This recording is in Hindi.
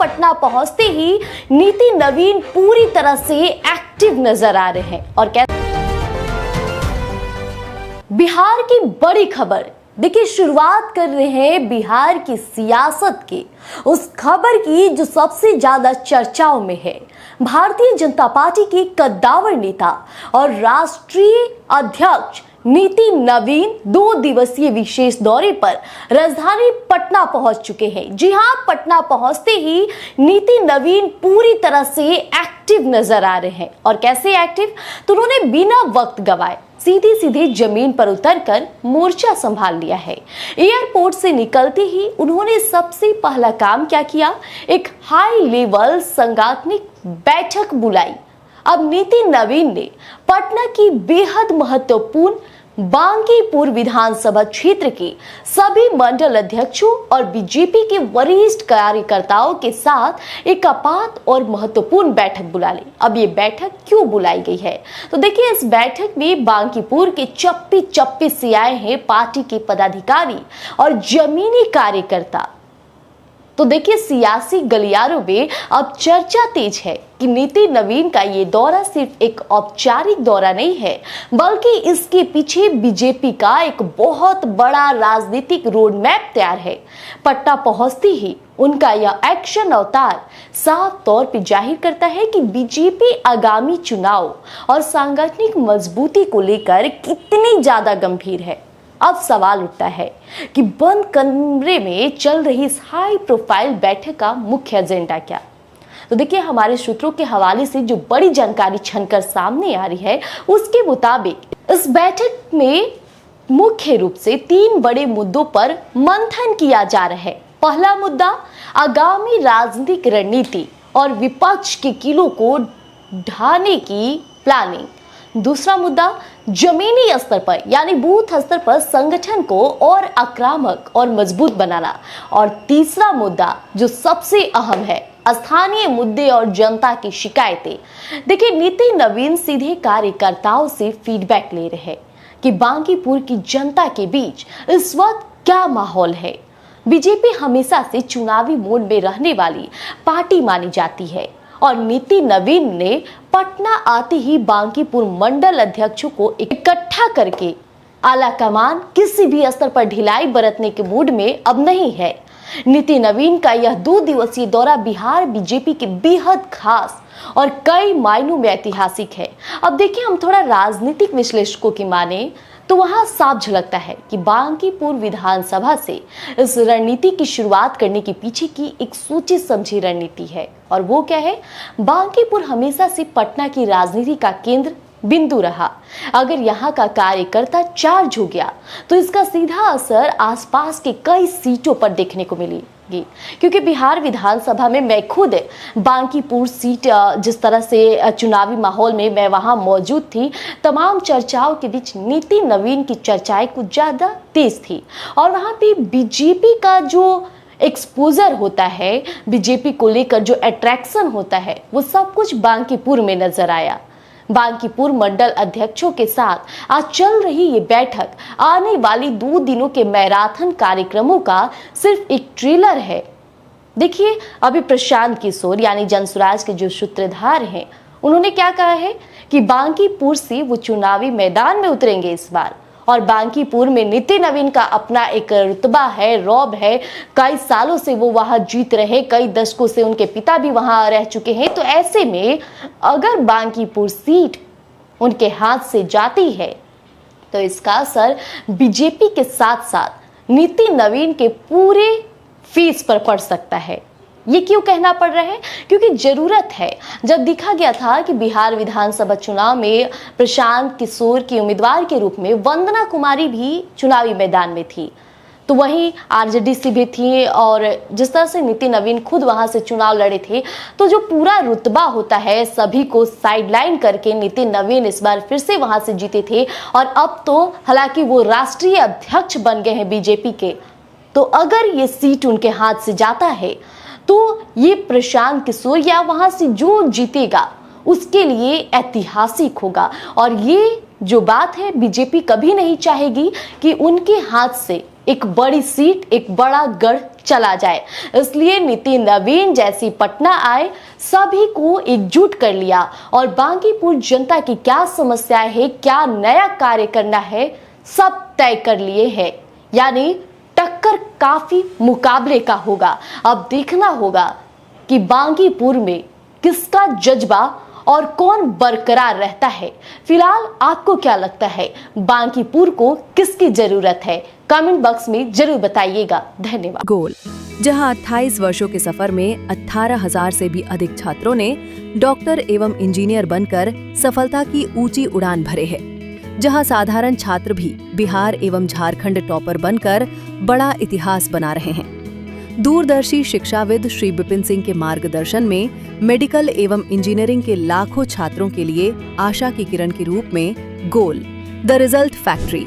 पटना पहुंचते ही नीति नवीन पूरी तरह से एक्टिव नजर आ रहे हैं। और बिहार की बड़ी खबर, देखिए शुरुआत कर रहे हैं बिहार की सियासत की, उस खबर की जो सबसे ज्यादा चर्चाओं में है। भारतीय जनता पार्टी के कद्दावर नेता और राष्ट्रीय अध्यक्ष नीति नवीन 2 दिवसीय विशेष दौरे पर राजधानी पटना पहुंच चुके हैं। जी हां, पटना पहुंचते ही नीति नवीन पूरी तरह से एक्टिव नजर आ रहे हैं। और कैसे एक्टिव? तो उन्होंने बिना वक्त गवाए सीधे सीधे जमीन पर उतरकर मोर्चा संभाल लिया है। एयरपोर्ट से निकलते ही उन्होंने सबसे पहला काम क्या किया? एक हाई लेवल सांगठनिक बैठक बुलाई। अब नीति नवीन ने पटना की बेहद महत्वपूर्ण बांकीपुर विधानसभा क्षेत्र के सभी मंडल अध्यक्षों और बीजेपी के वरिष्ठ कार्यकर्ताओं के साथ एक आपात और महत्वपूर्ण बैठक बुला ली। अब ये बैठक क्यों बुलाई गई है? तो देखिए, इस बैठक में बांकीपुर के चप्पी से आए हैं पार्टी के पदाधिकारी और जमीनी कार्यकर्ता। तो देखिए, सियासी गलियारों में अब चर्चा तेज है कि नीति नवीन का ये दौरा सिर्फ एक औपचारिक दौरा नहीं है, बल्कि इसके पीछे बीजेपी का एक बहुत बड़ा राजनीतिक रोड मैप तैयार है। पटना पहुंचते ही उनका यह एक्शन अवतार साफ तौर पर जाहिर करता है कि बीजेपी आगामी चुनाव और सांगठनिक मजबूती को लेकर कितनी ज्यादा गंभीर है। अब सवाल उठता है कि बंद कमरे में चल रही इस हाई प्रोफाइल बैठक का मुख्य एजेंडा क्या? तो देखिए, हमारे सूत्रों के हवाले से जो बड़ी जानकारी छनकर सामने आ रही है, उसके मुताबिक इस बैठक में मुख्य रूप से 3 बड़े मुद्दों पर मंथन किया जा रहा है। पहला मुद्दा, आगामी राजनीतिक रणनीति और विपक्ष के किलों को ढाने की प्लानिंग। दूसरा मुद्दा, जमीनी स्तर पर यानी बूथ स्तर पर संगठन को और आक्रामक और मजबूत बनाना। और तीसरा मुद्दा जो सबसे अहम है, स्थानीय मुद्दे और जनता की शिकायतें। देखिए, नीति नवीन सीधे कार्यकर्ताओं से फीडबैक ले रहे हैं कि बांकीपुर की जनता के बीच इस वक्त क्या माहौल है। बीजेपी हमेशा से चुनावी मोड में रहने वाली पार्टी मानी जाती है और नीति नवीन ने पटना आते ही बांकीपुर मंडल अध्यक्षों को इकट्ठा करके आला कमान किसी भी स्तर पर ढिलाई बरतने के मूड में अब नहीं है। नीति नवीन का यह 2 दिवसीय दौरा बिहार बीजेपी के बेहद खास और कई मायनों में ऐतिहासिक है। अब देखिए, हम थोड़ा राजनीतिक विश्लेषकों की माने तो वहां साफ झलकता है कि बांकीपुर विधानसभा से इस रणनीति की शुरुआत करने के पीछे की एक सोची समझी रणनीति है। और वो क्या है? बांकीपुर हमेशा से पटना की राजनीति का केंद्र बिंदु रहा। अगर यहाँ का कार्यकर्ता चार्ज हो गया तो इसका सीधा असर आसपास के कई सीटों पर देखने को मिलेगी, क्योंकि बिहार विधानसभा में मैं खुद बांकीपुर सीट जिस तरह से चुनावी माहौल में मैं वहां मौजूद थी, तमाम चर्चाओं के बीच नीति नवीन की चर्चाएं कुछ ज्यादा तेज थी। और वहां पे बीजेपी का जो एक्सपोजर होता है, बीजेपी को लेकर जो अट्रैक्शन होता है, वो सब कुछ बांकीपुर में नजर आया। बांकीपुर मंडल अध्यक्षों के साथ आज चल रही ये बैठक आने वाली 2 दिनों के मैराथन कार्यक्रमों का सिर्फ एक ट्रेलर है। देखिए, अभी प्रशांत किशोर यानी जनसुराज के जो सूत्रधार हैं, उन्होंने क्या कहा है कि बांकीपुर से वो चुनावी मैदान में उतरेंगे इस बार। और बांकीपुर में नीति नवीन का अपना एक रुतबा है, रौब है। कई सालों से वो वहां जीत रहे, कई दशकों से उनके पिता भी वहां रह चुके हैं। तो ऐसे में अगर बांकीपुर सीट उनके हाथ से जाती है तो इसका असर बीजेपी के साथ साथ नीति नवीन के पूरे फीस पर पड़ सकता है। ये क्यों कहना पड़ रहा है? क्योंकि जरूरत है। जब देखा गया था कि बिहार विधानसभा चुनाव में प्रशांत किशोर की उम्मीदवार के रूप में वंदना कुमारी भी चुनावी मैदान में थी, तो वहीं आरजेडी से भी थी, और जिस तरह से नीति नवीन खुद वहां से चुनाव लड़े थे, तो जो पूरा रुतबा होता है सभी को साइडलाइन करके नीति नवीन इस बार फिर से वहां से जीते थे। और अब तो हालांकि वो राष्ट्रीय अध्यक्ष बन गए हैं बीजेपी के, तो अगर ये सीट उनके हाथ से जाता है तो ये प्रशांत किशोर या वहां से जो जीतेगा उसके लिए ऐतिहासिक होगा। और ये जो बात है, बीजेपी कभी नहीं चाहेगी कि उनके हाथ से एक बड़ी सीट, एक बड़ा गढ़ चला जाए। इसलिए नितिन नवीन जैसी पटना आए, सभी को एकजुट कर लिया और बांकीपुर जनता की क्या समस्याएं है, क्या नया कार्य करना है, सब तय कर लिए हैं। यानी टक्कर काफी मुकाबले का होगा। अब देखना होगा कि बांकीपुर में किसका जज्बा और कौन बरकरार रहता है। फिलहाल आपको क्या लगता है, बांकीपुर को किसकी जरूरत है? कमेंट बॉक्स में जरूर बताइएगा। धन्यवाद। गोल, जहां 28 वर्षों के सफर में 18,000 से भी अधिक छात्रों ने डॉक्टर एवं इंजीनियर बनकर सफलता की ऊंची उड़ान भरे है, जहां साधारण छात्र भी बिहार एवं झारखंड टॉपर बनकर बड़ा इतिहास बना रहे हैं। दूरदर्शी शिक्षाविद श्री विपिन सिंह के मार्गदर्शन में मेडिकल एवं इंजीनियरिंग के लाखों छात्रों के लिए आशा की किरण के रूप में गोल, द रिजल्ट फैक्ट्री